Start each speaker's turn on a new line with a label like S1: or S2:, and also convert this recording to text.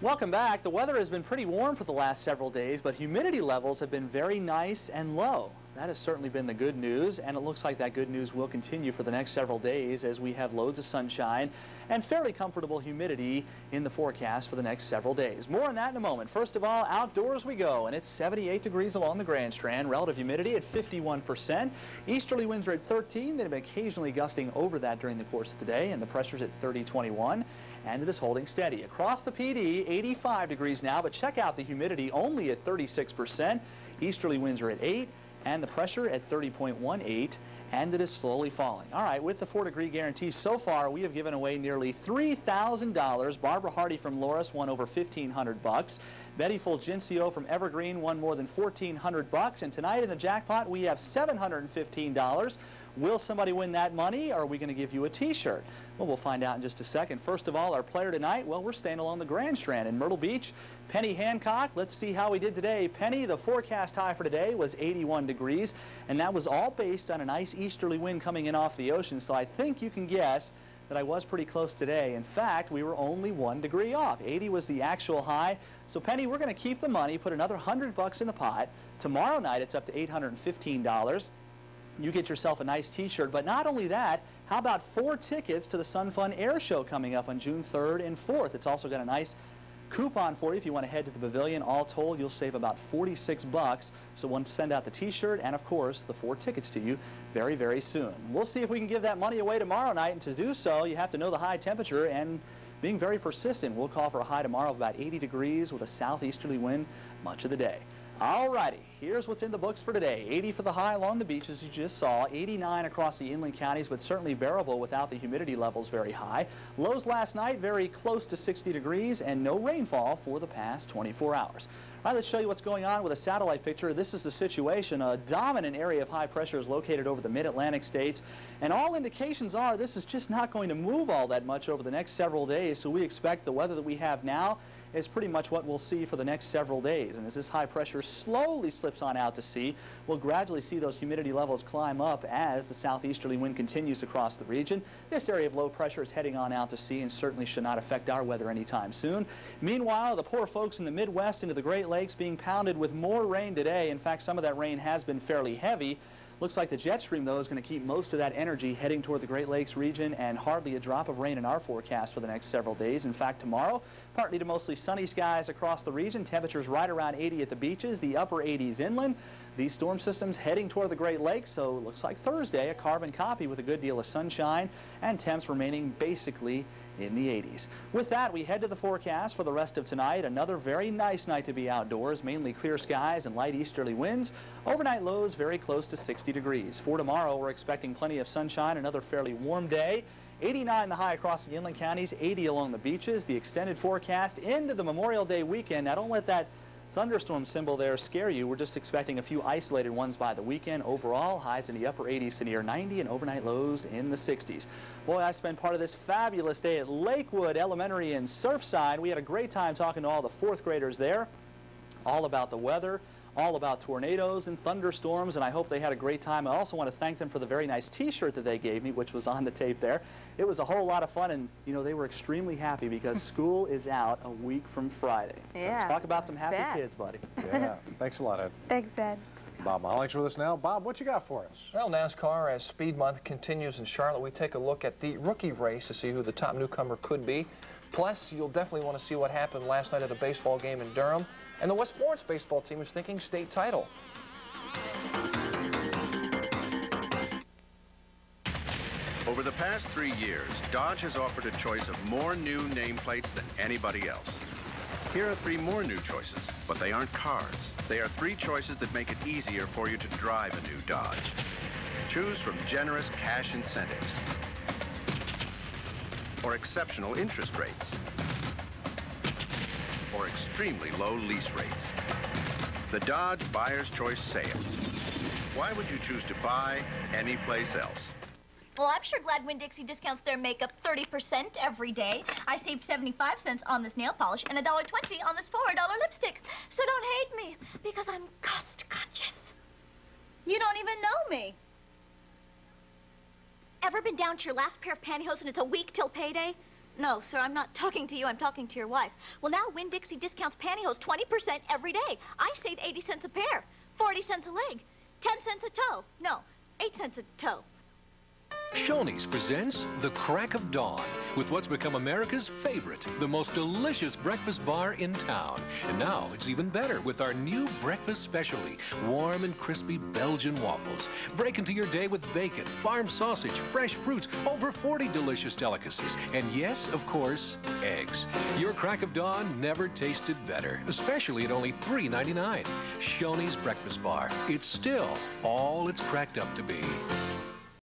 S1: Welcome back. The weather has been pretty warm for the last several days, but humidity levels have been very nice and low. That has certainly been the good news, and it looks like that good news will continue for the next several days as we have loads of sunshine and fairly comfortable humidity in the forecast for the next several days. More on that in a moment. First of all, outdoors we go, and it's 78 degrees along the Grand Strand. Relative humidity at 51%. Easterly winds are at 13. They've been occasionally gusting over that during the course of the day, and the pressure's at 30-21. And it is holding steady. Across the PD, 85 degrees now, but check out the humidity only at 36%. Easterly winds are at 8, and the pressure at 30.18, and it is slowly falling. All right, with the 4-degree guarantee so far, we have given away nearly $3,000. Barbara Hardy from Loris won over $1,500. Betty Fulgencio from Evergreen won more than $1,400. And tonight in the jackpot, we have $715. Will somebody win that money, or are we going to give you a T-shirt? Well, we'll find out in just a second. First of all, our player tonight, well, we're staying along the Grand Strand in Myrtle Beach. Penny Hancock, let's see how we did today. Penny, the forecast high for today was 81 degrees, and that was all based on a nice easterly wind coming in off the ocean, so I think you can guess that I was pretty close today. In fact, we were only 1 degree off. 80 was the actual high. So, Penny, we're going to keep the money, put another $100 in the pot. Tomorrow night, it's up to $815. You get yourself a nice T-shirt, but not only that, how about 4 tickets to the Sun Fun Air Show coming up on June 3rd and 4th? It's also got a nice coupon for you if you want to head to the pavilion. All told, you'll save about $46. So we'll send out the T-shirt and, of course, the 4 tickets to you very, very soon. We'll see if we can give that money away tomorrow night, and to do so, you have to know the high temperature and being very persistent. We'll call for a high tomorrow of about 80 degrees with a southeasterly wind much of the day. Alrighty, here's what's in the books for today. 80 for the high along the beaches you just saw, 89 across the inland counties, but certainly bearable without the humidity levels very high. Lows last night very close to 60 degrees and no rainfall for the past 24 hours. All right, let's show you what's going on with a satellite picture. This is the situation. A dominant area of high pressure is located over the mid-Atlantic states, and all indications are this is just not going to move all that much over the next several days, so we expect the weather that we have now is pretty much what we'll see for the next several days. And as this high pressure slowly slips on out to sea, we'll gradually see those humidity levels climb up as the southeasterly wind continues across the region. This area of low pressure is heading on out to sea and certainly should not affect our weather anytime soon. Meanwhile, the poor folks in the Midwest into the Great Lakes being pounded with more rain today. In fact, some of that rain has been fairly heavy. Looks like the jet stream, though, is going to keep most of that energy heading toward the Great Lakes region, and hardly a drop of rain in our forecast for the next several days. In fact, tomorrow, partly to mostly sunny skies across the region. Temperatures right around 80 at the beaches, the upper 80s inland. These storm systems heading toward the Great Lakes, so it looks like Thursday, a carbon copy with a good deal of sunshine and temps remaining basically in the 80s. With that, we head to the forecast for the rest of tonight. Another very nice night to be outdoors, mainly clear skies and light easterly winds. Overnight lows very close to 60 degrees. For tomorrow, we're expecting plenty of sunshine, another fairly warm day. 89 the high across the inland counties, 80 along the beaches. The extended forecast into the Memorial Day weekend. Now, don't let that thunderstorm symbol there scare you. We're just expecting a few isolated ones by the weekend. Overall, highs in the upper 80s to near 90 and overnight lows in the 60s. Boy, I spent part of this fabulous day at Lakewood Elementary in Surfside. We had a great time talking to all the 4th graders there, all about the weather, all about tornadoes and thunderstorms, and I hope they had a great time. I also want to thank them for the very nice T-shirt that they gave me, which was on the tape there. It was a whole lot of fun, and, you know, they were extremely happy because school is out a week from Friday.
S2: Yeah.
S1: Let's talk about some happy kids, buddy.
S3: Yeah. Thanks a lot, Ed.
S2: Thanks, Ed.
S3: Bob Molling's with us now. Bob, what you got for us?
S4: Well, NASCAR, as Speed Month continues in Charlotte, we take a look at the rookie race to see who the top newcomer could be. Plus, you'll definitely want to see what happened last night at a baseball game in Durham. And the West Florence baseball team is thinking state title.
S5: Over the past 3 years, Dodge has offered a choice of more new nameplates than anybody else. Here are 3 more new choices, but they aren't cars. They are 3 choices that make it easier for you to drive a new Dodge. Choose from generous cash incentives or exceptional interest rates, or extremely low lease rates. The Dodge Buyer's Choice Sale. Why would you choose to buy anyplace else?
S6: Well, I'm sure glad Winn-Dixie discounts their makeup 30% every day. I saved 75 cents on this nail polish and $1.20 on this $4 lipstick. So don't hate me, because I'm cost conscious. You don't even know me. Ever been down to your last pair of pantyhose and it's a week till payday? No, sir, I'm not talking to you. I'm talking to your wife. Well, now Winn-Dixie discounts pantyhose 20% every day. I save 80 cents a pair, 40 cents a leg, 10 cents a toe. No, 8 cents a toe.
S2: Shoney's presents The Crack of Dawn with what's become America's favorite, the most delicious breakfast bar in town. And now it's even better with our new breakfast specialty, warm and crispy Belgian waffles. Break into your day with bacon, farm sausage, fresh fruits, over 40 delicious delicacies. And yes, of course, eggs. Your Crack of Dawn never tasted better, especially at only $3.99. Shoney's Breakfast Bar. It's still all it's cracked up to be.